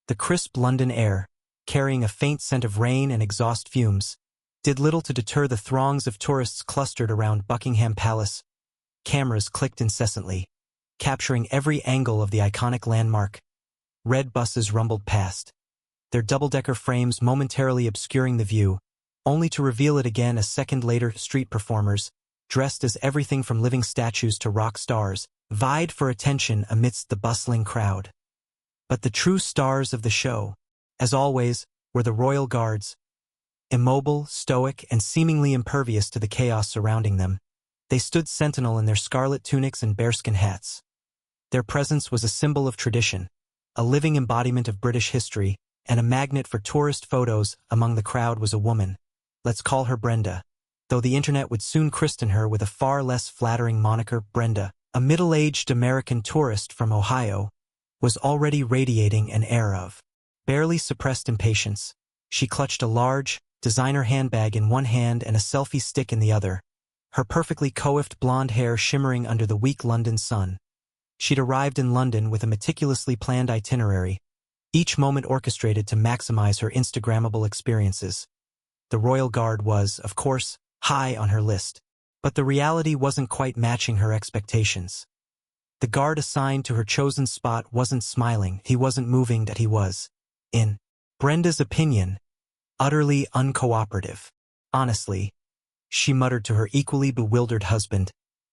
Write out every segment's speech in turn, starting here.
The crisp London air, carrying a faint scent of rain and exhaust fumes, did little to deter the throngs of tourists clustered around Buckingham Palace. Cameras clicked incessantly, capturing every angle of the iconic landmark. Red buses rumbled past, their double-decker frames momentarily obscuring the view, only to reveal it again a second later. Street performers, dressed as everything from living statues to rock stars, vied for attention amidst the bustling crowd. But the true stars of the show, as always, were the royal guards. Immobile, stoic, and seemingly impervious to the chaos surrounding them, they stood sentinel in their scarlet tunics and bearskin hats. Their presence was a symbol of tradition, a living embodiment of British history, and a magnet for tourist photos. Among the crowd was a woman. Let's call her Brenda, though the internet would soon christen her with a far less flattering moniker. Brenda, a middle-aged American tourist from Ohio, was already radiating an air of barely suppressed impatience. She clutched a large, designer handbag in one hand and a selfie stick in the other, her perfectly coiffed blonde hair shimmering under the weak London sun. She'd arrived in London with a meticulously planned itinerary, each moment orchestrated to maximize her Instagrammable experiences. The Royal Guard was, of course, high on her list, but the reality wasn't quite matching her expectations. The guard assigned to her chosen spot wasn't smiling, he wasn't moving, that he was, in Brenda's opinion, utterly uncooperative. Honestly, she muttered to her equally bewildered husband,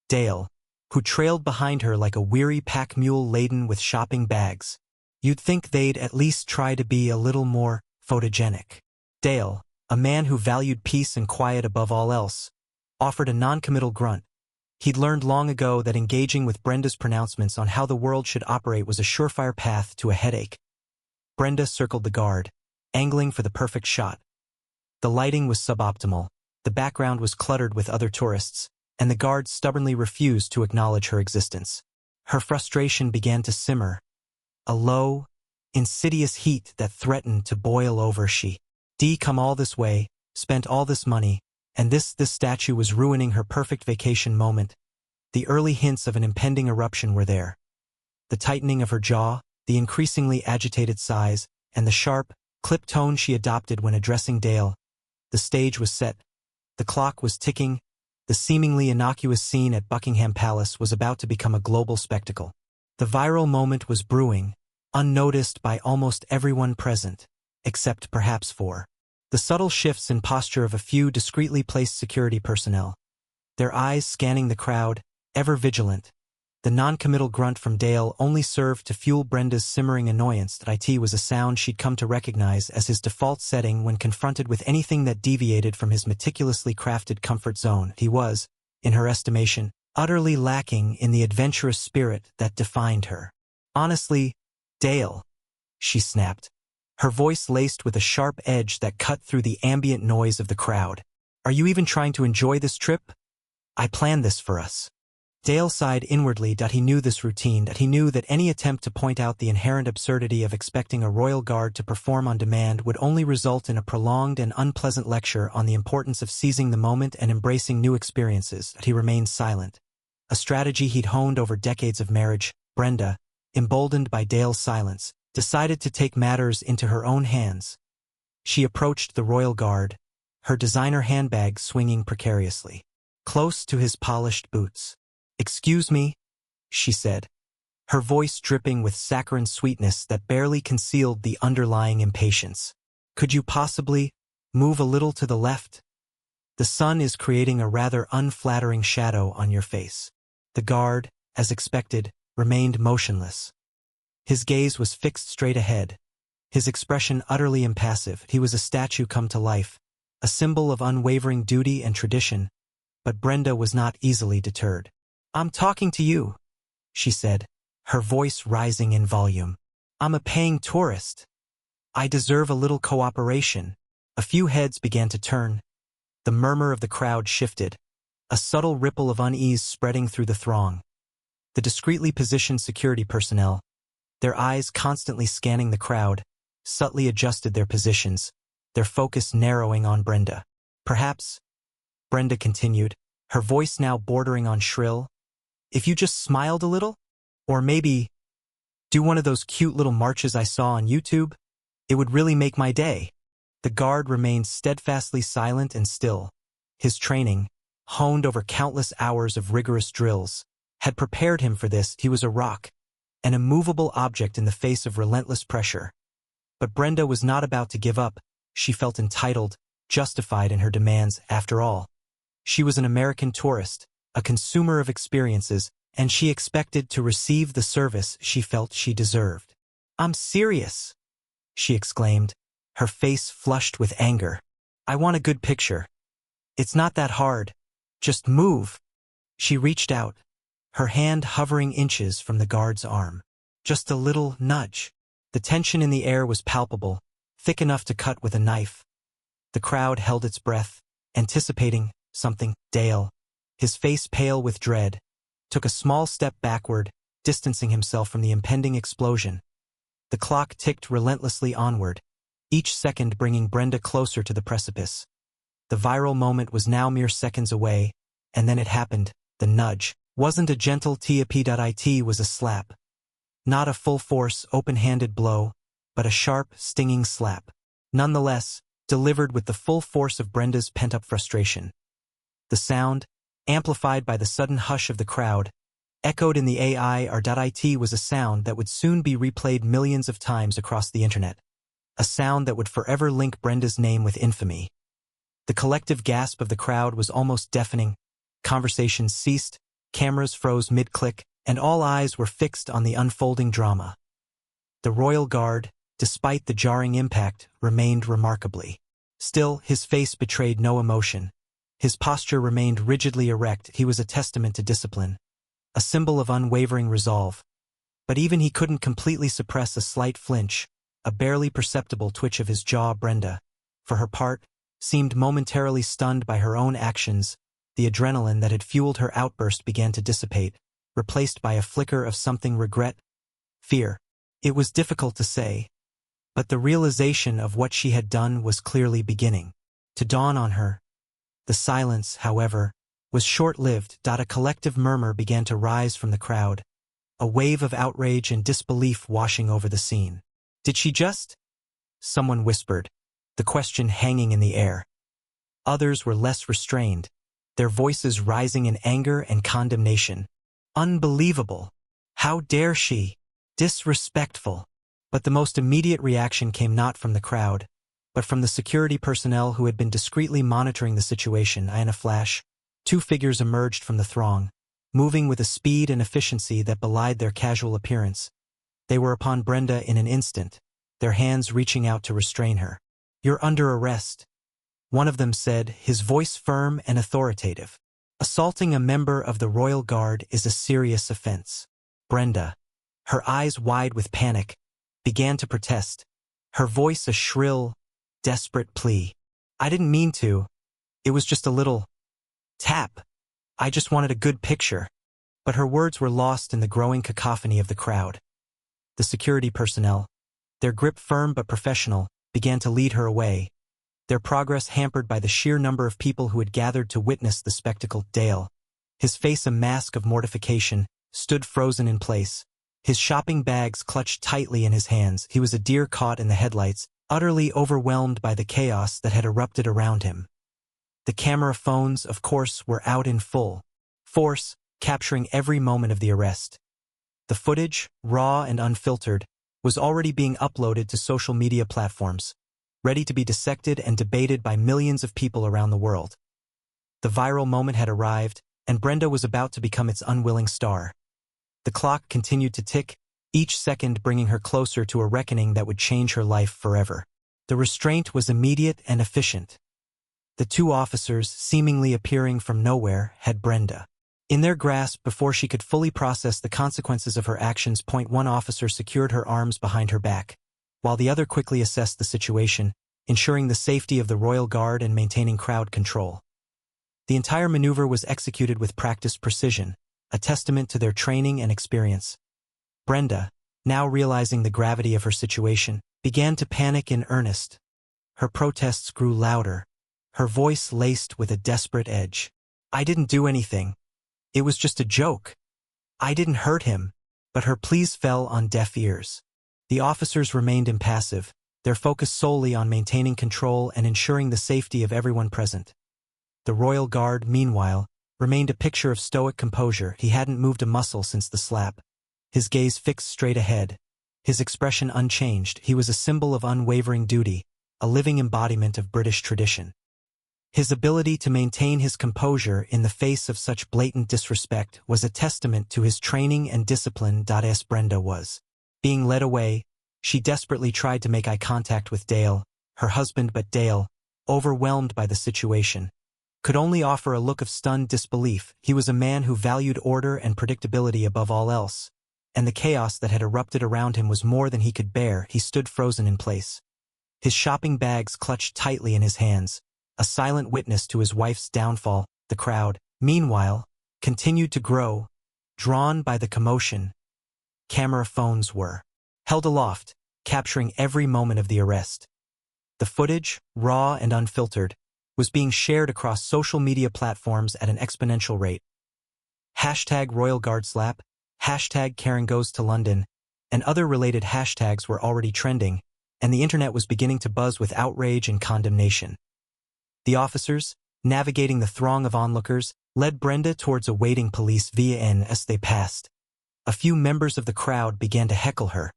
Dale, who trailed behind her like a weary pack mule laden with shopping bags. You'd think they'd at least try to be a little more photogenic. Dale, a man who valued peace and quiet above all else, offered a non-committal grunt. He'd learned long ago that engaging with Brenda's pronouncements on how the world should operate was a surefire path to a headache. Brenda circled the guard, angling for the perfect shot. The lighting was suboptimal, the background was cluttered with other tourists, and the guard stubbornly refused to acknowledge her existence. Her frustration began to simmer, a low, insidious heat that threatened to boil over. She'd come all this way, spent all this money, and this statue was ruining her perfect vacation moment. The early hints of an impending eruption were there. The tightening of her jaw, the increasingly agitated sighs, and the sharp, clipped tone she adopted when addressing Dale. The stage was set. The clock was ticking. The seemingly innocuous scene at Buckingham Palace was about to become a global spectacle. The viral moment was brewing, unnoticed by almost everyone present, except perhaps for the subtle shifts in posture of a few discreetly placed security personnel, their eyes scanning the crowd, ever vigilant. The non-committal grunt from Dale only served to fuel Brenda's simmering annoyance that it was a sound she'd come to recognize as his default setting when confronted with anything that deviated from his meticulously crafted comfort zone. He was, in her estimation, utterly lacking in the adventurous spirit that defined her. Honestly, Dale, she snapped, her voice laced with a sharp edge that cut through the ambient noise of the crowd. Are you even trying to enjoy this trip? I planned this for us. Dale sighed inwardly. He knew this routine, that he knew that any attempt to point out the inherent absurdity of expecting a royal guard to perform on demand would only result in a prolonged and unpleasant lecture on the importance of seizing the moment and embracing new experiences. He remained silent, a strategy he'd honed over decades of marriage. Brenda, emboldened by Dale's silence, decided to take matters into her own hands. She approached the royal guard, her designer handbag swinging precariously close to his polished boots. "Excuse me," she said, her voice dripping with saccharine sweetness that barely concealed the underlying impatience. "Could you possibly move a little to the left? The sun is creating a rather unflattering shadow on your face." The guard, as expected, remained motionless. His gaze was fixed straight ahead, his expression utterly impassive. He was a statue come to life, a symbol of unwavering duty and tradition, but Brenda was not easily deterred. "I'm talking to you," she said, her voice rising in volume. "I'm a paying tourist. I deserve a little cooperation." A few heads began to turn. The murmur of the crowd shifted, a subtle ripple of unease spreading through the throng. The discreetly positioned security personnel, their eyes constantly scanning the crowd, subtly adjusted their positions, their focus narrowing on Brenda. "Perhaps," Brenda continued, her voice now bordering on shrill, "if you just smiled a little? Or maybe do one of those cute little marches I saw on YouTube?" It would really make my day. The guard remained steadfastly silent and still. His training, honed over countless hours of rigorous drills, had prepared him for this. He was a rock, an immovable object in the face of relentless pressure. But Brenda was not about to give up. She felt entitled, justified in her demands. After all, she was an American tourist, a consumer of experiences, and she expected to receive the service she felt she deserved. "I'm serious," she exclaimed, her face flushed with anger. "I want a good picture. It's not that hard. Just move." She reached out, her hand hovering inches from the guard's arm. Just a little nudge. The tension in the air was palpable, thick enough to cut with a knife. The crowd held its breath, anticipating something. Dale, his face pale with dread, took a small step backward, distancing himself from the impending explosion. The clock ticked relentlessly onward, each second bringing Brenda closer to the precipice. The viral moment was now mere seconds away, and then it happened. The nudge wasn't a gentle tap. Was a slap. Not a full-force, open-handed blow, but a sharp, stinging slap. Nonetheless, delivered with the full force of Brenda's pent-up frustration. The sound, amplified by the sudden hush of the crowd, echoed in the air. Was a sound that would soon be replayed millions of times across the internet. A sound that would forever link Brenda's name with infamy. The collective gasp of the crowd was almost deafening. Conversations ceased, cameras froze mid-click, and all eyes were fixed on the unfolding drama. The royal guard, despite the jarring impact, remained remarkably still. His face betrayed no emotion. His posture remained rigidly erect. He was a testament to discipline, a symbol of unwavering resolve. But even he couldn't completely suppress a slight flinch, a barely perceptible twitch of his jaw. Brenda, for her part, seemed momentarily stunned by her own actions. The adrenaline that had fueled her outburst began to dissipate, replaced by a flicker of something. Regret? Fear? It was difficult to say. But the realization of what she had done was clearly beginning to dawn on her. The silence, however, was short-lived. A collective murmur began to rise from the crowd, a wave of outrage and disbelief washing over the scene. "Did she just?" someone whispered, the question hanging in the air. Others were less restrained, their voices rising in anger and condemnation. "Unbelievable! How dare she? Disrespectful!" But the most immediate reaction came not from the crowd, but from the security personnel who had been discreetly monitoring the situation. In a flash, two figures emerged from the throng, moving with a speed and efficiency that belied their casual appearance. They were upon Brenda in an instant, their hands reaching out to restrain her. "You're under arrest," one of them said, his voice firm and authoritative. "Assaulting a member of the Royal Guard is a serious offense." Brenda, her eyes wide with panic, began to protest, her voice a shrill, desperate plea. "I didn't mean to. It was just a little tap. I just wanted a good picture." But her words were lost in the growing cacophony of the crowd. The security personnel, their grip firm but professional, began to lead her away, their progress hampered by the sheer number of people who had gathered to witness the spectacle. Dale, his face a mask of mortification, stood frozen in place, his shopping bags clutched tightly in his hands. He was a deer caught in the headlights, utterly overwhelmed by the chaos that had erupted around him. The camera phones, of course, were out in full force, capturing every moment of the arrest. The footage, raw and unfiltered, was already being uploaded to social media platforms, ready to be dissected and debated by millions of people around the world. The viral moment had arrived, and Brenda was about to become its unwilling star. The clock continued to tick, each second bringing her closer to a reckoning that would change her life forever. The restraint was immediate and efficient. The two officers, seemingly appearing from nowhere, had Brenda in their grasp before she could fully process the consequences of her actions. One officer secured her arms behind her back, while the other quickly assessed the situation, ensuring the safety of the Royal Guard and maintaining crowd control. The entire maneuver was executed with practiced precision, a testament to their training and experience. Brenda, now realizing the gravity of her situation, began to panic in earnest. Her protests grew louder, her voice laced with a desperate edge. "I didn't do anything. It was just a joke. I didn't hurt him." But her pleas fell on deaf ears. The officers remained impassive, their focus solely on maintaining control and ensuring the safety of everyone present. The royal guard, meanwhile, remained a picture of stoic composure. He hadn't moved a muscle since the slap. His gaze fixed straight ahead, his expression unchanged. He was a symbol of unwavering duty, a living embodiment of British tradition. His ability to maintain his composure in the face of such blatant disrespect was a testament to his training and discipline. As Brenda was being led away, she desperately tried to make eye contact with Dale, her husband, but Dale, overwhelmed by the situation, could only offer a look of stunned disbelief. He was a man who valued order and predictability above all else, and the chaos that had erupted around him was more than he could bear. He stood frozen in place, his shopping bags clutched tightly in his hands, a silent witness to his wife's downfall. The crowd, meanwhile, continued to grow, drawn by the commotion. Camera phones were held aloft, capturing every moment of the arrest. The footage, raw and unfiltered, was being shared across social media platforms at an exponential rate. #RoyalGuardSlap, #Karen Goes to London, and other related hashtags were already trending, and the internet was beginning to buzz with outrage and condemnation. The officers, navigating the throng of onlookers, led Brenda towards a waiting police van. As they passed, a few members of the crowd began to heckle her,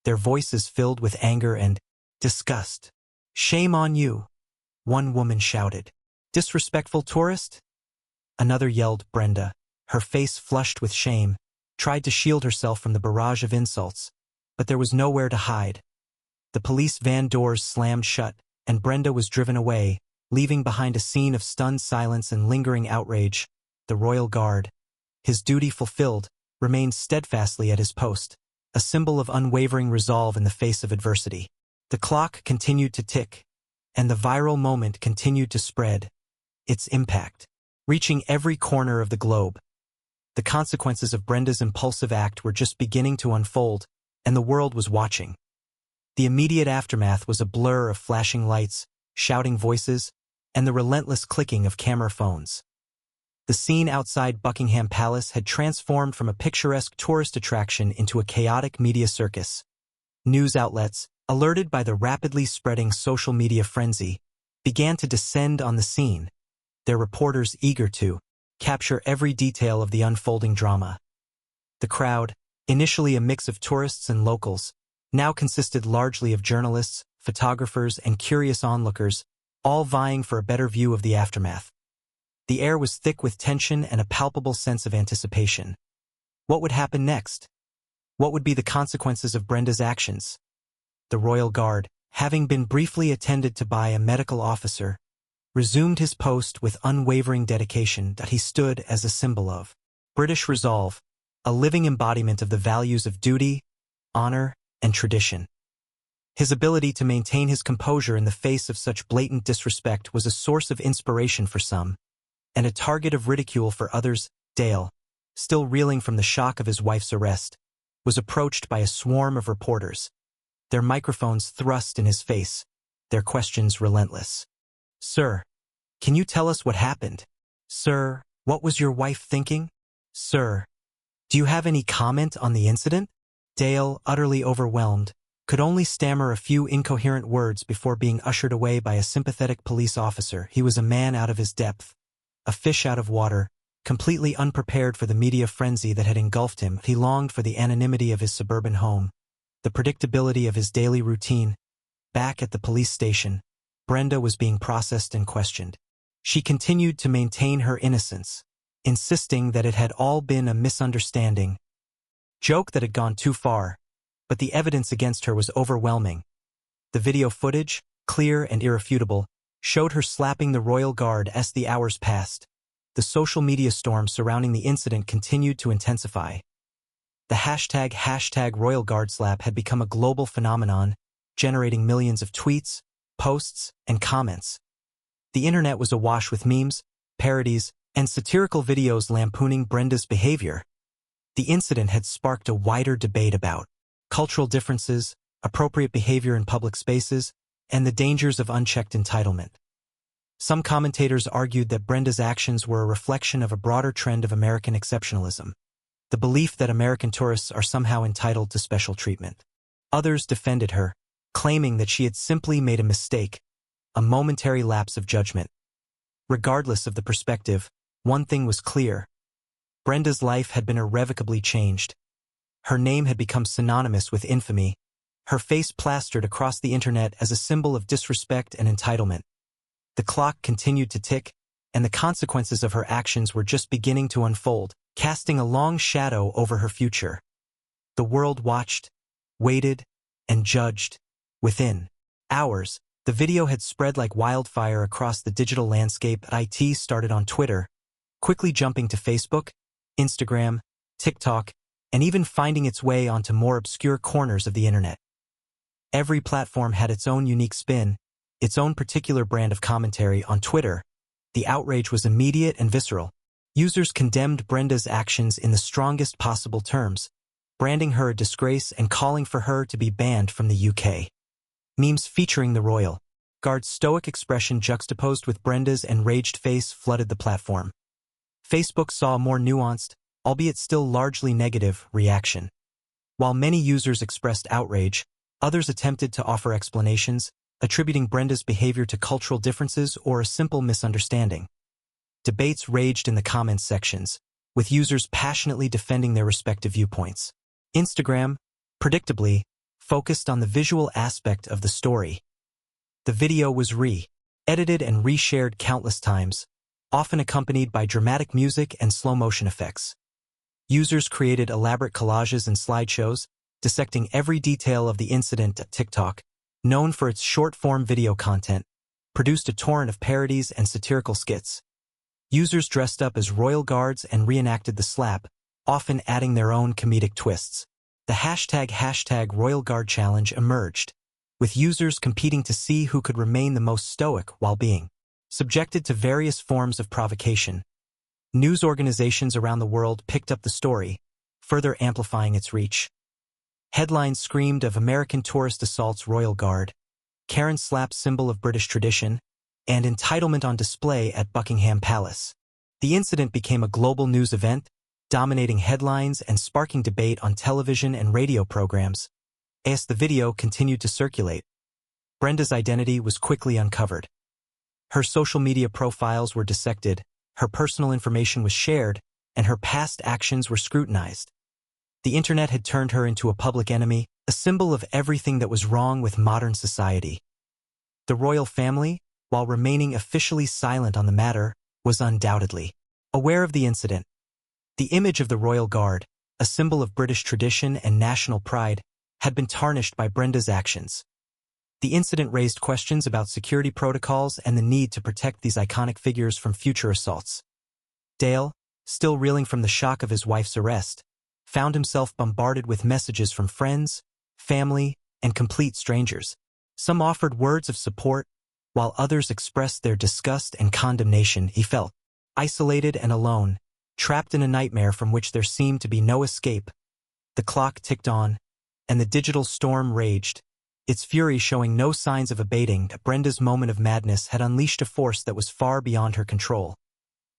their voices filled with anger and disgust. "Shame on you," one woman shouted. "Disrespectful tourist?" Another yelled. Brenda, her face flushed with shame, tried to shield herself from the barrage of insults, but there was nowhere to hide. The police van doors slammed shut, and Brenda was driven away, leaving behind a scene of stunned silence and lingering outrage. The royal guard, his duty fulfilled, remained steadfastly at his post, a symbol of unwavering resolve in the face of adversity. The clock continued to tick, and the viral moment continued to spread, its impact reaching every corner of the globe. The consequences of Brenda's impulsive act were just beginning to unfold, and the world was watching. The immediate aftermath was a blur of flashing lights, shouting voices, and the relentless clicking of camera phones. The scene outside Buckingham Palace had transformed from a picturesque tourist attraction into a chaotic media circus. News outlets, alerted by the rapidly spreading social media frenzy, began to descend on the scene, their reporters eager to capture every detail of the unfolding drama. The crowd, initially a mix of tourists and locals, now consisted largely of journalists, photographers, and curious onlookers, all vying for a better view of the aftermath. The air was thick with tension and a palpable sense of anticipation. What would happen next? What would be the consequences of Brenda's actions? The royal guard, having been briefly attended to by a medical officer, resumed his post with unwavering dedication. That he stood as a symbol of British resolve, a living embodiment of the values of duty, honor, and tradition. His ability to maintain his composure in the face of such blatant disrespect was a source of inspiration for some, and a target of ridicule for others. Dale, still reeling from the shock of his wife's arrest, was approached by a swarm of reporters, their microphones thrust in his face, their questions relentless. "Sir, can you tell us what happened? Sir, what was your wife thinking? Sir, do you have any comment on the incident?" Dale, utterly overwhelmed, could only stammer a few incoherent words before being ushered away by a sympathetic police officer. He was a man out of his depth, a fish out of water, completely unprepared for the media frenzy that had engulfed him. He longed for the anonymity of his suburban home, the predictability of his daily routine. Back at the police station, Brenda was being processed and questioned. She continued to maintain her innocence, insisting that it had all been a misunderstanding, joke that had gone too far, but the evidence against her was overwhelming. The video footage, clear and irrefutable, showed her slapping the royal guard as the hours passed. The social media storm surrounding the incident continued to intensify. The #RoyalGuardSlap had become a global phenomenon, generating millions of tweets, posts, and comments. The internet was awash with memes, parodies, and satirical videos lampooning Brenda's behavior. The incident had sparked a wider debate about cultural differences, appropriate behavior in public spaces, and the dangers of unchecked entitlement. Some commentators argued that Brenda's actions were a reflection of a broader trend of American exceptionalism, the belief that American tourists are somehow entitled to special treatment. Others defended her, claiming that she had simply made a mistake, a momentary lapse of judgment. Regardless of the perspective, one thing was clear. Brenda's life had been irrevocably changed. Her name had become synonymous with infamy, her face plastered across the internet as a symbol of disrespect and entitlement. The clock continued to tick, and the consequences of her actions were just beginning to unfold, casting a long shadow over her future. The world watched, waited, and judged. Within hours, the video had spread like wildfire across the digital landscape. IT started on Twitter, quickly jumping to Facebook, Instagram, TikTok, and even finding its way onto more obscure corners of the internet. Every platform had its own unique spin, its own particular brand of commentary. On Twitter, the outrage was immediate and visceral. Users condemned Brenda's actions in the strongest possible terms, branding her a disgrace and calling for her to be banned from the UK. Memes featuring the royal guard's stoic expression juxtaposed with Brenda's enraged face flooded the platform. Facebook saw a more nuanced, albeit still largely negative, reaction. While many users expressed outrage, others attempted to offer explanations, attributing Brenda's behavior to cultural differences or a simple misunderstanding. Debates raged in the comments sections, with users passionately defending their respective viewpoints. Instagram, predictably, focused on the visual aspect of the story. The video was re-edited and reshared countless times, often accompanied by dramatic music and slow-motion effects. Users created elaborate collages and slideshows, dissecting every detail of the incident. TikTok, known for its short-form video content, produced a torrent of parodies and satirical skits. Users dressed up as royal guards and reenacted the slap, often adding their own comedic twists. The hashtag Royal Guard Challenge emerged, with users competing to see who could remain the most stoic while being subjected to various forms of provocation. News organizations around the world picked up the story, further amplifying its reach. Headlines screamed of American tourist assaults Royal Guard, Karen slap symbol of British tradition, and entitlement on display at Buckingham Palace. The incident became a global news event, dominating headlines and sparking debate on television and radio programs. As the video continued to circulate, Brenda's identity was quickly uncovered. Her social media profiles were dissected, her personal information was shared, and her past actions were scrutinized. The internet had turned her into a public enemy, a symbol of everything that was wrong with modern society. The royal family, while remaining officially silent on the matter, was undoubtedly aware of the incident. The image of the Royal Guard, a symbol of British tradition and national pride, had been tarnished by Brenda's actions. The incident raised questions about security protocols and the need to protect these iconic figures from future assaults. Dale, still reeling from the shock of his wife's arrest, found himself bombarded with messages from friends, family, and complete strangers. Some offered words of support, while others expressed their disgust and condemnation. He felt isolated and alone, trapped in a nightmare from which there seemed to be no escape. The clock ticked on, and the digital storm raged, its fury showing no signs of abating. Brenda's moment of madness had unleashed a force that was far beyond her control,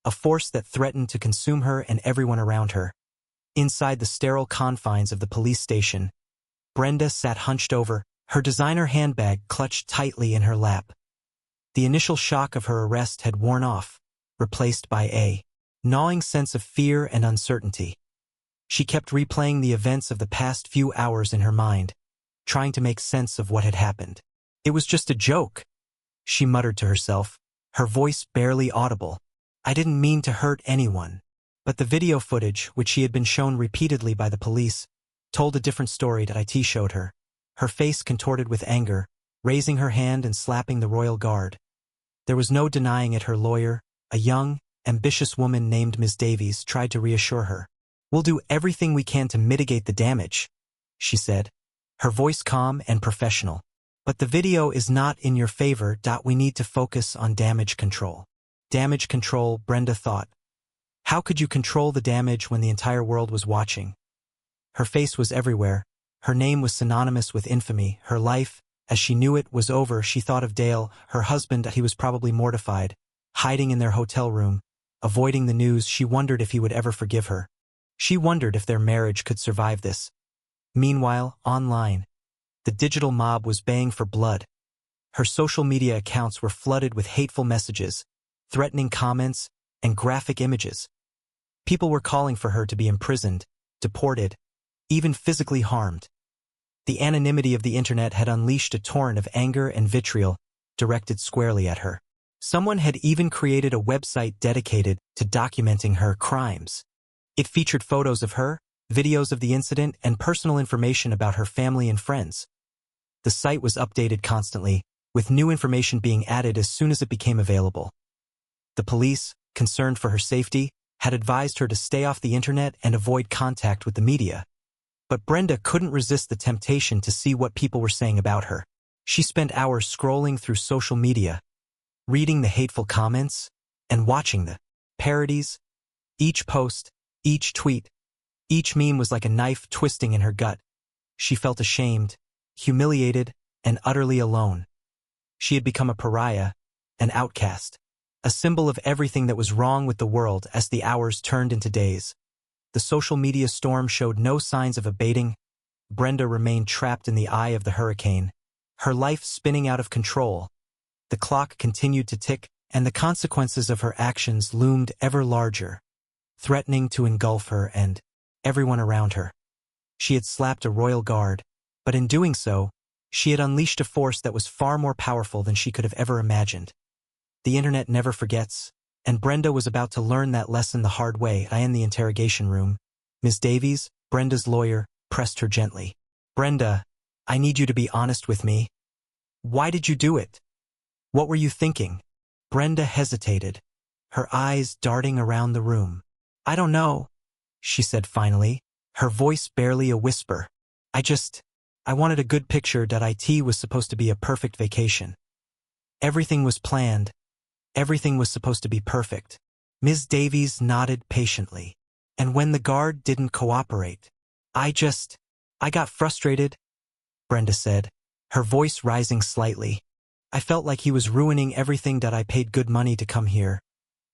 a force that threatened to consume her and everyone around her. Inside the sterile confines of the police station, Brenda sat hunched over, her designer handbag clutched tightly in her lap. The initial shock of her arrest had worn off, replaced by a gnawing sense of fear and uncertainty. She kept replaying the events of the past few hours in her mind, trying to make sense of what had happened. It was just a joke, she muttered to herself, her voice barely audible. I didn't mean to hurt anyone. But the video footage, which she had been shown repeatedly by the police, told a different story. That IT showed her, her face contorted with anger, raising her hand and slapping the royal guard. There was no denying it. Her lawyer, a young, ambitious woman named Ms. Davies, tried to reassure her. We'll do everything we can to mitigate the damage, she said, her voice calm and professional. But the video is not in your favor. We need to focus on damage control. Damage control, Brenda thought. How could you control the damage when the entire world was watching? Her face was everywhere. Her name was synonymous with infamy. Her life, as she knew it, was over. She thought of Dale, her husband. He was probably mortified, hiding in their hotel room, avoiding the news. She wondered if he would ever forgive her. She wondered if their marriage could survive this. Meanwhile, online, The digital mob was baying for blood. Her social media accounts were flooded with hateful messages, threatening comments, and graphic images. People were calling for her to be imprisoned, deported, even physically harmed. The anonymity of the internet had unleashed a torrent of anger and vitriol directed squarely at her. Someone had even created a website dedicated to documenting her crimes. It featured photos of her, videos of the incident, and personal information about her family and friends. The site was updated constantly, with new information being added as soon as it became available. The police, concerned for her safety, had advised her to stay off the internet and avoid contact with the media. But Brenda couldn't resist the temptation to see what people were saying about her. She spent hours scrolling through social media, reading the hateful comments, and watching the parodies. Each post, each tweet, each meme was like a knife twisting in her gut. She felt ashamed, humiliated, and utterly alone. She had become a pariah, an outcast, a symbol of everything that was wrong with the world as the hours turned into days. The social media storm showed no signs of abating. Brenda remained trapped in the eye of the hurricane, her life spinning out of control. The clock continued to tick, and the consequences of her actions loomed ever larger, threatening to engulf her and everyone around her. She had slapped a royal guard, but in doing so, she had unleashed a force that was far more powerful than she could have ever imagined. The internet never forgets, and Brenda was about to learn that lesson the hard way. In the interrogation room, Ms. Davies, Brenda's lawyer, pressed her gently. "Brenda, I need you to be honest with me. Why did you do it? What were you thinking?" Brenda hesitated, her eyes darting around the room. "I don't know," she said finally, her voice barely a whisper. I wanted a good picture. It was supposed to be a perfect vacation. Everything was planned. Everything was supposed to be perfect." Ms. Davies nodded patiently. "And when the guard didn't cooperate, I got frustrated," Brenda said, her voice rising slightly. "I felt like he was ruining everything. I paid good money to come here,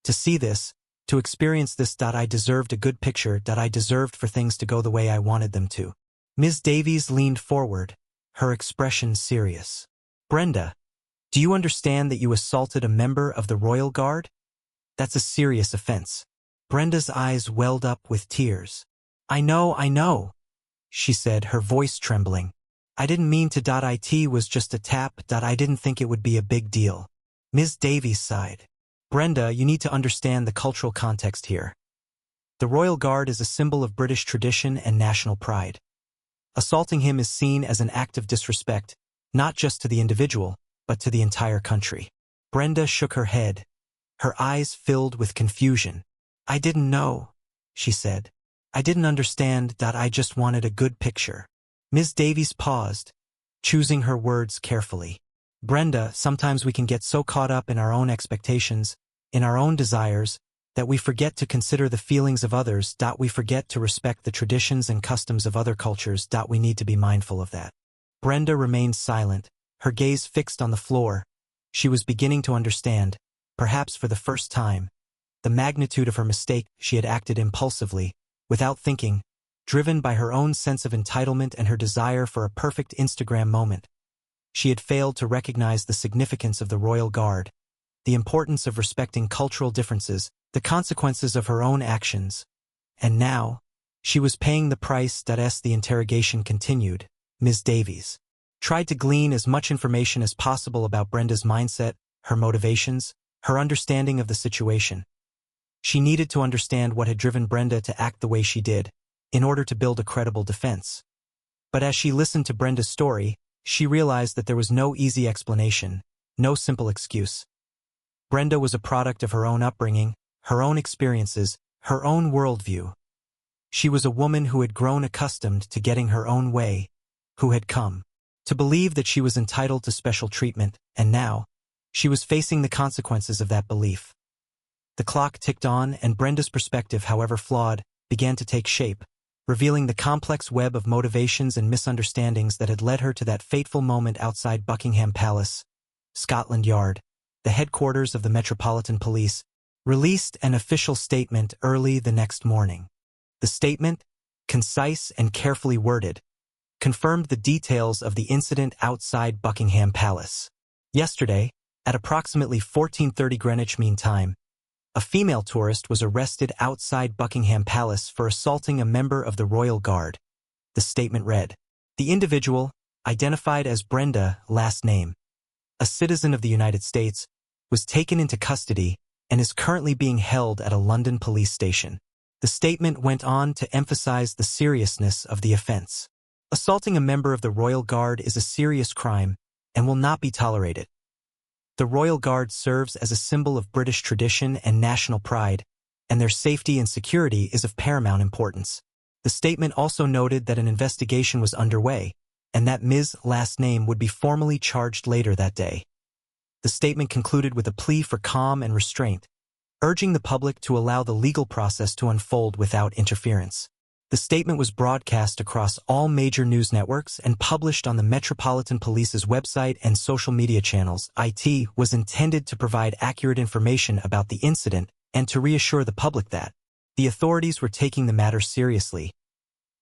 to see this, to experience this. I deserved a good picture. I deserved for things to go the way I wanted them to." Ms. Davies leaned forward, her expression serious. "Brenda, do you understand that you assaulted a member of the Royal Guard? That's a serious offense." Brenda's eyes welled up with tears. I know," she said, her voice trembling. "I didn't mean to. It was just a tap. I didn't think it would be a big deal." Ms. Davies sighed. "Brenda, you need to understand the cultural context here. The Royal Guard is a symbol of British tradition and national pride. Assaulting him is seen as an act of disrespect, not just to the individual, but to the entire country." Brenda shook her head, her eyes filled with confusion. "I didn't know," she said. "I didn't understand. I just wanted a good picture." Ms. Davies paused, choosing her words carefully. "Brenda, sometimes we can get so caught up in our own expectations, in our own desires, that we forget to consider the feelings of others. We forget to respect the traditions and customs of other cultures. We need to be mindful of that." Brenda remained silent, her gaze fixed on the floor. She was beginning to understand, perhaps for the first time, the magnitude of her mistake. She had acted impulsively, without thinking, driven by her own sense of entitlement and her desire for a perfect Instagram moment. She had failed to recognize the significance of the Royal Guard, the importance of respecting cultural differences, the consequences of her own actions. And now, she was paying the price. As the interrogation continued, Ms. Davies tried to glean as much information as possible about Brenda's mindset, her motivations, her understanding of the situation. She needed to understand what had driven Brenda to act the way she did, in order to build a credible defense. But as she listened to Brenda's story, she realized that there was no easy explanation, no simple excuse. Brenda was a product of her own upbringing, her own experiences, her own worldview. She was a woman who had grown accustomed to getting her own way, who had come to believe that she was entitled to special treatment, and now, she was facing the consequences of that belief. The clock ticked on, and Brenda's perspective, however flawed, began to take shape, revealing the complex web of motivations and misunderstandings that had led her to that fateful moment outside Buckingham Palace. Scotland Yard, the headquarters of the Metropolitan Police, released an official statement early the next morning. The statement, concise and carefully worded, confirmed the details of the incident outside Buckingham Palace. Yesterday, at approximately 14:30 Greenwich Mean Time, a female tourist was arrested outside Buckingham Palace for assaulting a member of the Royal Guard. The statement read, "The individual, identified as Brenda, last name, a citizen of the United States, was taken into custody and is currently being held at a London police station." The statement went on to emphasize the seriousness of the offense. Assaulting a member of the Royal Guard is a serious crime and will not be tolerated. The Royal Guard serves as a symbol of British tradition and national pride, and their safety and security is of paramount importance. The statement also noted that an investigation was underway, and that Ms. Last Name would be formally charged later that day. The statement concluded with a plea for calm and restraint, urging the public to allow the legal process to unfold without interference. The statement was broadcast across all major news networks and published on the Metropolitan Police's website and social media channels. It was intended to provide accurate information about the incident and to reassure the public that the authorities were taking the matter seriously.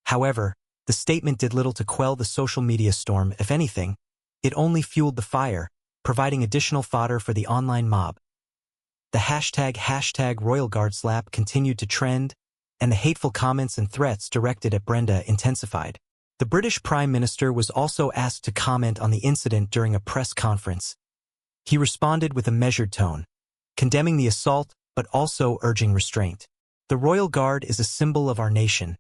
However, the statement did little to quell the social media storm. If anything, it only fueled the fire, providing additional fodder for the online mob. The hashtag Royal Guard slap continued to trend, and the hateful comments and threats directed at Brenda intensified. The British Prime Minister was also asked to comment on the incident during a press conference. He responded with a measured tone, condemning the assault but also urging restraint. "The Royal Guard is a symbol of our nation,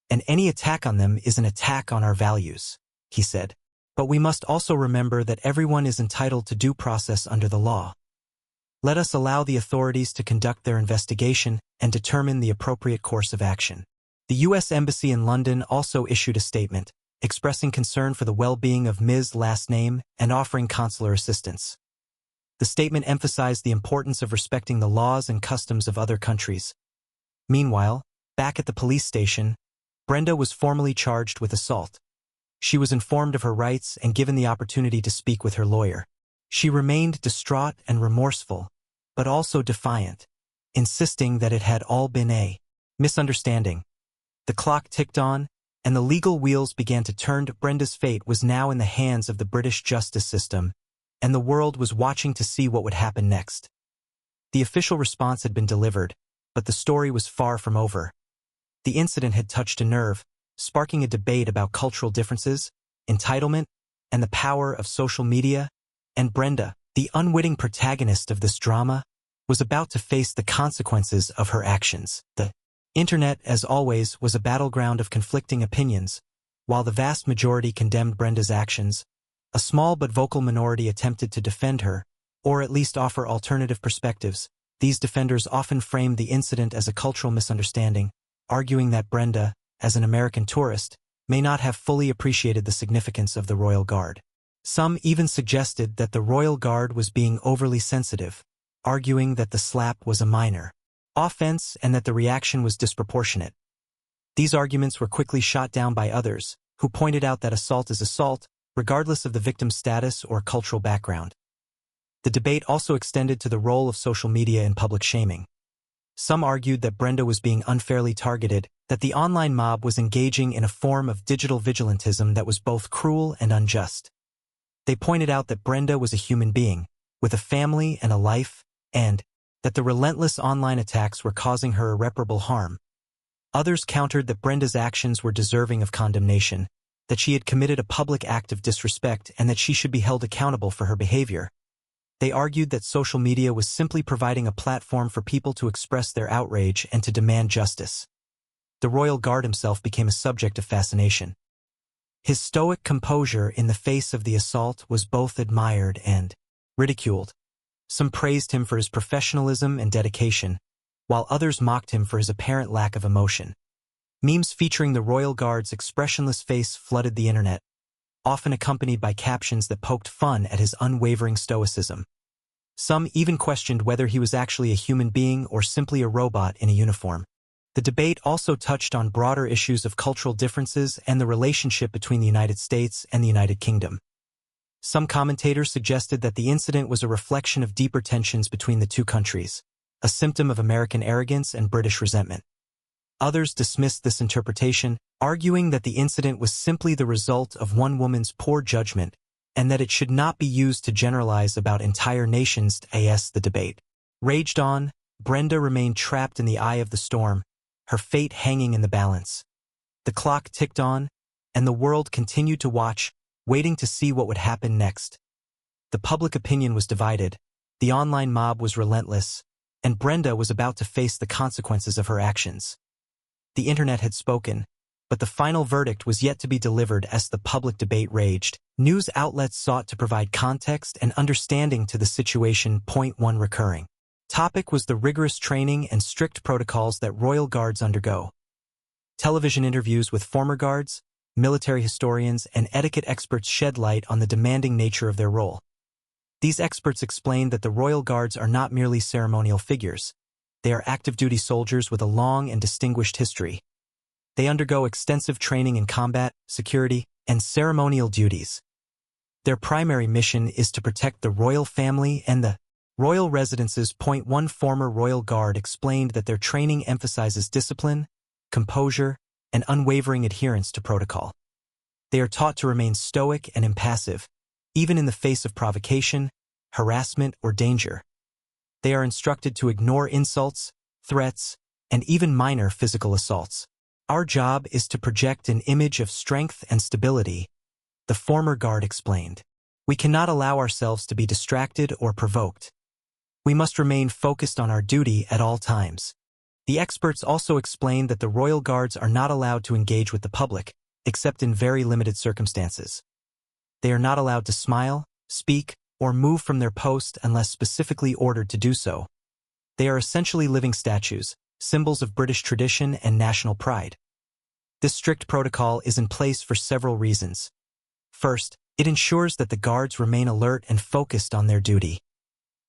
and any attack on them is an attack on our values," he said. "But we must also remember that everyone is entitled to due process under the law. Let us allow the authorities to conduct their investigation and determine the appropriate course of action." The U.S. Embassy in London also issued a statement, expressing concern for the well-being of Ms. Last Name and offering consular assistance. The statement emphasized the importance of respecting the laws and customs of other countries. Meanwhile, back at the police station, Brenda was formally charged with assault. She was informed of her rights and given the opportunity to speak with her lawyer. She remained distraught and remorseful, but also defiant, insisting that it had all been a misunderstanding. The clock ticked on, and the legal wheels began to turn. Brenda's fate was now in the hands of the British justice system, and the world was watching to see what would happen next. The official response had been delivered, but the story was far from over. The incident had touched a nerve, sparking a debate about cultural differences, entitlement, and the power of social media, and Brenda, the unwitting protagonist of this drama, was about to face the consequences of her actions. The internet, as always, was a battleground of conflicting opinions. While the vast majority condemned Brenda's actions, a small but vocal minority attempted to defend her, or at least offer alternative perspectives. These defenders often framed the incident as a cultural misunderstanding, arguing that Brenda, as an American tourist, may not have fully appreciated the significance of the Royal Guard. Some even suggested that the Royal Guard was being overly sensitive, arguing that the slap was a minor offense and that the reaction was disproportionate. These arguments were quickly shot down by others, who pointed out that assault is assault, regardless of the victim's status or cultural background. The debate also extended to the role of social media in public shaming. Some argued that Brenda was being unfairly targeted, that the online mob was engaging in a form of digital vigilantism that was both cruel and unjust. They pointed out that Brenda was a human being, with a family and a life, and that the relentless online attacks were causing her irreparable harm. Others countered that Brenda's actions were deserving of condemnation, that she had committed a public act of disrespect and that she should be held accountable for her behavior. They argued that social media was simply providing a platform for people to express their outrage and to demand justice. The Royal Guard himself became a subject of fascination. His stoic composure in the face of the assault was both admired and ridiculed. Some praised him for his professionalism and dedication, while others mocked him for his apparent lack of emotion. Memes featuring the Royal Guard's expressionless face flooded the internet, often accompanied by captions that poked fun at his unwavering stoicism. Some even questioned whether he was actually a human being or simply a robot in a uniform. The debate also touched on broader issues of cultural differences and the relationship between the United States and the United Kingdom. Some commentators suggested that the incident was a reflection of deeper tensions between the two countries, a symptom of American arrogance and British resentment. Others dismissed this interpretation, arguing that the incident was simply the result of one woman's poor judgment and that it should not be used to generalize about entire nations. As the debate raged on, Brenda remained trapped in the eye of the storm, her fate hanging in the balance. The clock ticked on, and the world continued to watch, waiting to see what would happen next. The public opinion was divided, the online mob was relentless, and Brenda was about to face the consequences of her actions. The internet had spoken, but the final verdict was yet to be delivered as the public debate raged. News outlets sought to provide context and understanding to the situation. One recurring topic was the rigorous training and strict protocols that royal guards undergo. Television interviews with former guards, military historians, and etiquette experts shed light on the demanding nature of their role. These experts explained that the royal guards are not merely ceremonial figures. They are active-duty soldiers with a long and distinguished history. They undergo extensive training in combat, security, and ceremonial duties. Their primary mission is to protect the royal family and the royal residences. One former royal guard explained that their training emphasizes discipline, composure, and unwavering adherence to protocol. They are taught to remain stoic and impassive, even in the face of provocation, harassment, or danger. They are instructed to ignore insults, threats, and even minor physical assaults. Our job is to project an image of strength and stability, the former guard explained. We cannot allow ourselves to be distracted or provoked. We must remain focused on our duty at all times. The experts also explained that the royal guards are not allowed to engage with the public, except in very limited circumstances. They are not allowed to smile, speak, or move from their post unless specifically ordered to do so. They are essentially living statues, symbols of British tradition and national pride. This strict protocol is in place for several reasons. First, it ensures that the guards remain alert and focused on their duty.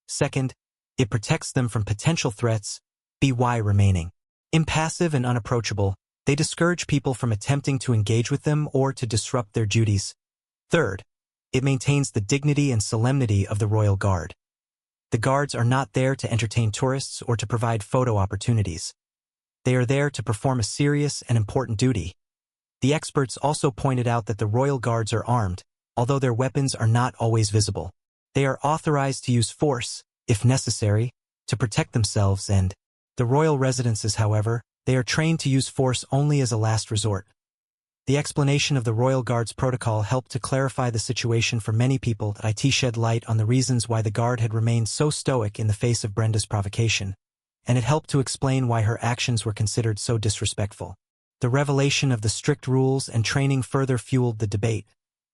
Second, it protects them from potential threats. By remaining impassive and unapproachable, they discourage people from attempting to engage with them or to disrupt their duties. Third, it maintains the dignity and solemnity of the royal guard. The guards are not there to entertain tourists or to provide photo opportunities. They are there to perform a serious and important duty. The experts also pointed out that the royal guards are armed, although their weapons are not always visible. They are authorized to use force, if necessary, to protect themselves and the royal residences. However, they are trained to use force only as a last resort. The explanation of the Royal Guard's protocol helped to clarify the situation for many people. It shed light on the reasons why the guard had remained so stoic in the face of Brenda's provocation, and it helped to explain why her actions were considered so disrespectful. The revelation of the strict rules and training further fueled the debate,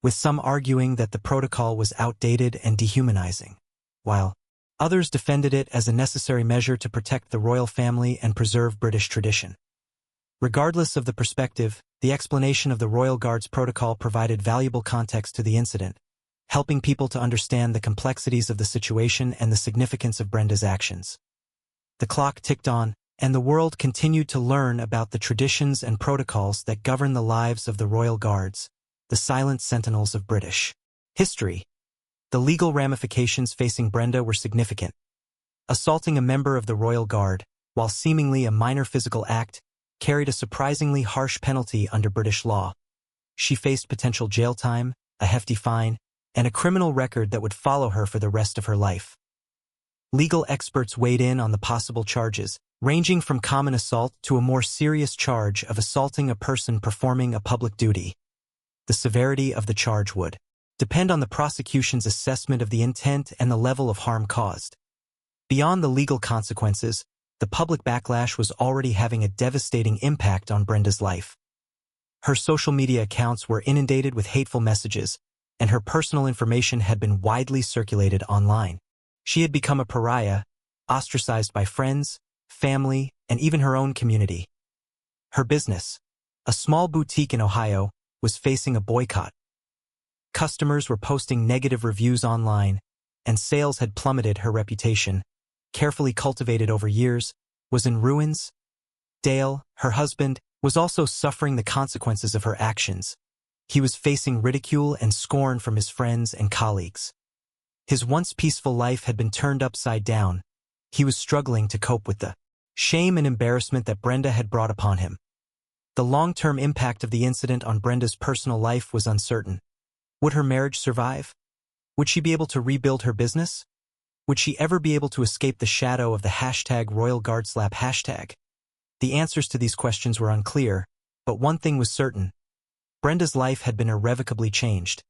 with some arguing that the protocol was outdated and dehumanizing, while others defended it as a necessary measure to protect the royal family and preserve British tradition. Regardless of the perspective, the explanation of the Royal Guard's protocol provided valuable context to the incident, helping people to understand the complexities of the situation and the significance of Brenda's actions. The clock ticked on, and the world continued to learn about the traditions and protocols that govern the lives of the Royal Guards, the silent sentinels of British history. The legal ramifications facing Brenda were significant. Assaulting a member of the Royal Guard, while seemingly a minor physical act, carried a surprisingly harsh penalty under British law. She faced potential jail time, a hefty fine, and a criminal record that would follow her for the rest of her life. Legal experts weighed in on the possible charges, ranging from common assault to a more serious charge of assaulting a person performing a public duty. The severity of the charge would depend on the prosecution's assessment of the intent and the level of harm caused. Beyond the legal consequences, the public backlash was already having a devastating impact on Brenda's life. Her social media accounts were inundated with hateful messages, and her personal information had been widely circulated online. She had become a pariah, ostracized by friends, family, and even her own community. Her business, a small boutique in Ohio, was facing a boycott. Customers were posting negative reviews online, and sales had plummeted. Her reputation, carefully cultivated over years, was in ruins. Dale, her husband, was also suffering the consequences of her actions. He was facing ridicule and scorn from his friends and colleagues. His once peaceful life had been turned upside down. He was struggling to cope with the shame and embarrassment that Brenda had brought upon him. The long-term impact of the incident on Brenda's personal life was uncertain. Would her marriage survive? Would she be able to rebuild her business? Would she ever be able to escape the shadow of the #RoyalGuardSlap hashtag? The answers to these questions were unclear, but one thing was certain. Brenda's life had been irrevocably changed.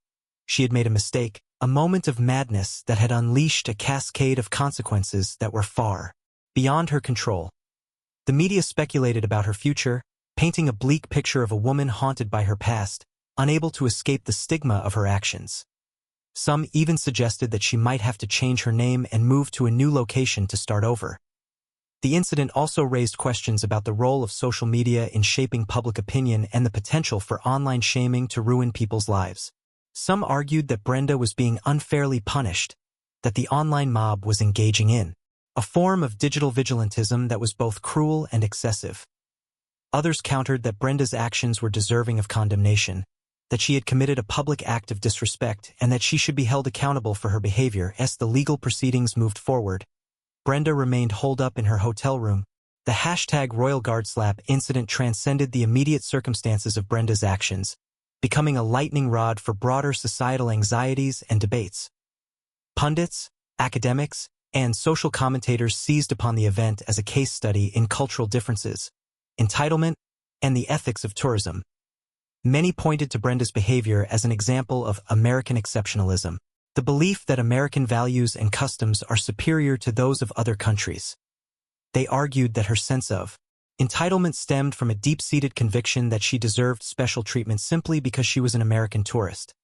She had made a mistake, a moment of madness that had unleashed a cascade of consequences that were far beyond her control. The media speculated about her future, painting a bleak picture of a woman haunted by her past, unable to escape the stigma of her actions. Some even suggested that she might have to change her name and move to a new location to start over. The incident also raised questions about the role of social media in shaping public opinion and the potential for online shaming to ruin people's lives. Some argued that Brenda was being unfairly punished, that the online mob was engaging in a form of digital vigilantism that was both cruel and excessive. Others countered that Brenda's actions were deserving of condemnation, that she had committed a public act of disrespect and that she should be held accountable for her behavior. As the legal proceedings moved forward, Brenda remained holed up in her hotel room. The #RoyalGuardSlap incident transcended the immediate circumstances of Brenda's actions, becoming a lightning rod for broader societal anxieties and debates. Pundits, academics, and social commentators seized upon the event as a case study in cultural differences, entitlement, and the ethics of tourism. Many pointed to Brenda's behavior as an example of American exceptionalism, the belief that American values and customs are superior to those of other countries. They argued that her sense of entitlement stemmed from a deep-seated conviction that she deserved special treatment simply because she was an American tourist.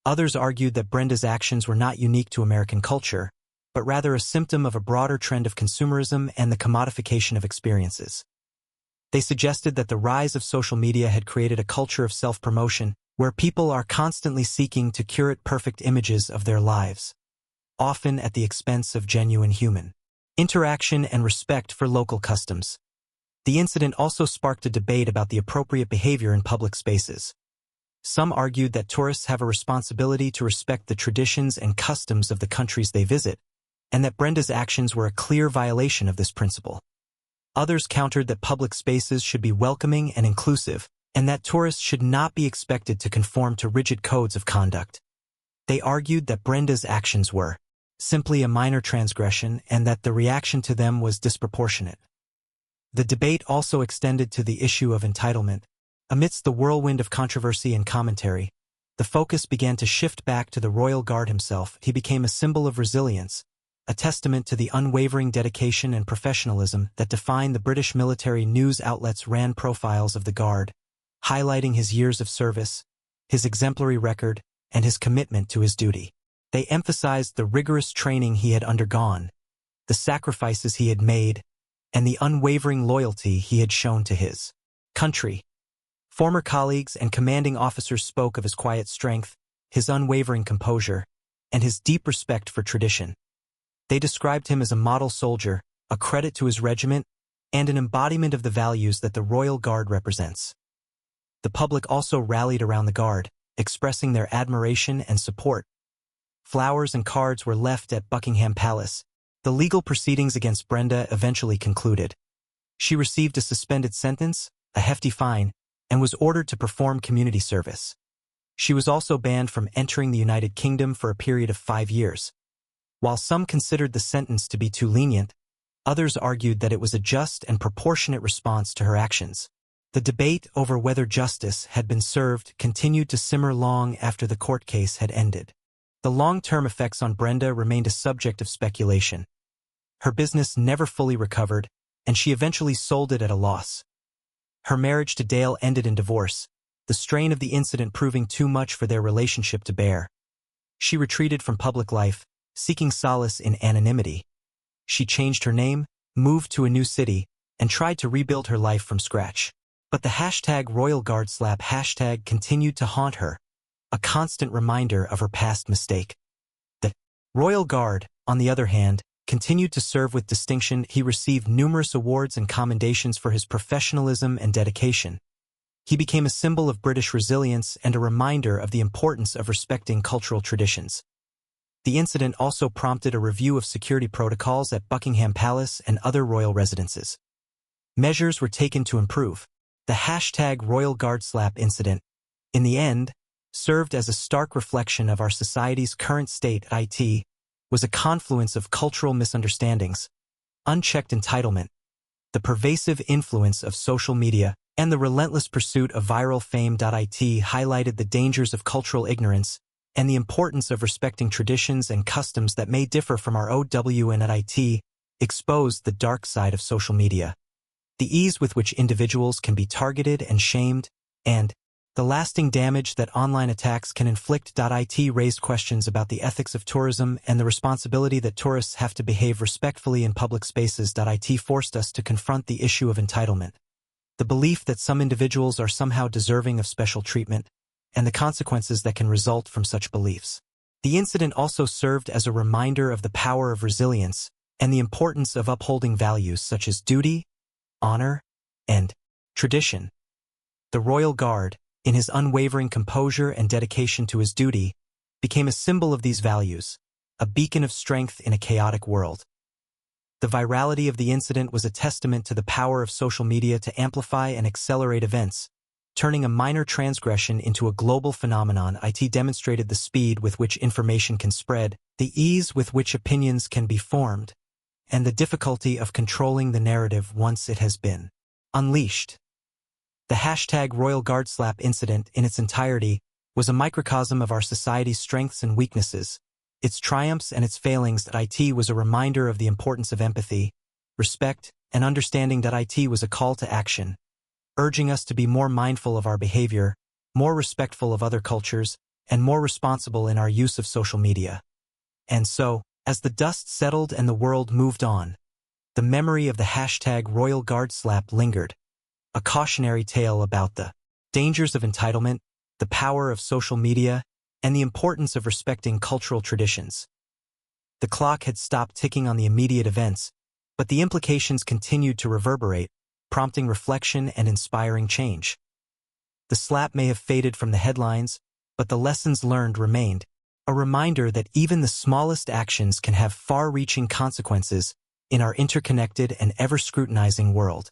Others argued that Brenda's actions were not unique to American culture, but rather a symptom of a broader trend of consumerism and the commodification of experiences. They suggested that the rise of social media had created a culture of self-promotion, where people are constantly seeking to curate perfect images of their lives, often at the expense of genuine human interaction and respect for local customs. The incident also sparked a debate about the appropriate behavior in public spaces. Some argued that tourists have a responsibility to respect the traditions and customs of the countries they visit, and that Brenda's actions were a clear violation of this principle. Others countered that public spaces should be welcoming and inclusive, and that tourists should not be expected to conform to rigid codes of conduct. They argued that Brenda's actions were simply a minor transgression and that the reaction to them was disproportionate. The debate also extended to the issue of entitlement. Amidst the whirlwind of controversy and commentary, the focus began to shift back to the Royal Guard himself. He became a symbol of resilience, a testament to the unwavering dedication and professionalism that define the British military. News outlets ran profiles of the Guard, highlighting his years of service, his exemplary record, and his commitment to his duty. They emphasized the rigorous training he had undergone, the sacrifices he had made, and the unwavering loyalty he had shown to his country. Former colleagues and commanding officers spoke of his quiet strength, his unwavering composure, and his deep respect for tradition. They described him as a model soldier, a credit to his regiment, and an embodiment of the values that the Royal Guard represents. The public also rallied around the Guard, expressing their admiration and support. Flowers and cards were left at Buckingham Palace. The legal proceedings against Brenda eventually concluded. She received a suspended sentence, a hefty fine, and was ordered to perform community service. She was also banned from entering the United Kingdom for a period of 5 years. While some considered the sentence to be too lenient, others argued that it was a just and proportionate response to her actions. The debate over whether justice had been served continued to simmer long after the court case had ended. The long-term effects on Brenda remained a subject of speculation. Her business never fully recovered, and she eventually sold it at a loss. Her marriage to Dale ended in divorce, the strain of the incident proving too much for their relationship to bear. She retreated from public life, seeking solace in anonymity. She changed her name, moved to a new city, and tried to rebuild her life from scratch. But the #RoyalGuardSlap hashtag continued to haunt her, a constant reminder of her past mistake. The Royal Guard, on the other hand, continued to serve with distinction. He received numerous awards and commendations for his professionalism and dedication. He became a symbol of British resilience and a reminder of the importance of respecting cultural traditions. The incident also prompted a review of security protocols at Buckingham Palace and other royal residences. Measures were taken to improve. The #RoyalGuardSlap incident, in the end, served as a stark reflection of our society's current state. It was a confluence of cultural misunderstandings, unchecked entitlement, the pervasive influence of social media, and the relentless pursuit of viral fame. It highlighted the dangers of cultural ignorance and the importance of respecting traditions and customs that may differ from our own, and it exposed the dark side of social media, the ease with which individuals can be targeted and shamed, and the lasting damage that online attacks can inflict. It raised questions about the ethics of tourism and the responsibility that tourists have to behave respectfully in public spaces. It forced us to confront the issue of entitlement, the belief that some individuals are somehow deserving of special treatment, and the consequences that can result from such beliefs. The incident also served as a reminder of the power of resilience and the importance of upholding values such as duty, honor, and tradition. The Royal Guard, in his unwavering composure and dedication to his duty, became a symbol of these values, a beacon of strength in a chaotic world. The virality of the incident was a testament to the power of social media to amplify and accelerate events, turning a minor transgression into a global phenomenon. It demonstrated the speed with which information can spread, the ease with which opinions can be formed, and the difficulty of controlling the narrative once it has been unleashed. The #RoyalGuardSlap incident in its entirety was a microcosm of our society's strengths and weaknesses, its triumphs and its failings. It was a reminder of the importance of empathy, respect, and understanding. It was a call to action, urging us to be more mindful of our behavior, more respectful of other cultures, and more responsible in our use of social media. And so, as the dust settled and the world moved on, the memory of the #RoyalGuardSlap lingered, a cautionary tale about the dangers of entitlement, the power of social media, and the importance of respecting cultural traditions. The clock had stopped ticking on the immediate events, but the implications continued to reverberate, prompting reflection and inspiring change. The slap may have faded from the headlines, but the lessons learned remained, a reminder that even the smallest actions can have far-reaching consequences in our interconnected and ever-scrutinizing world.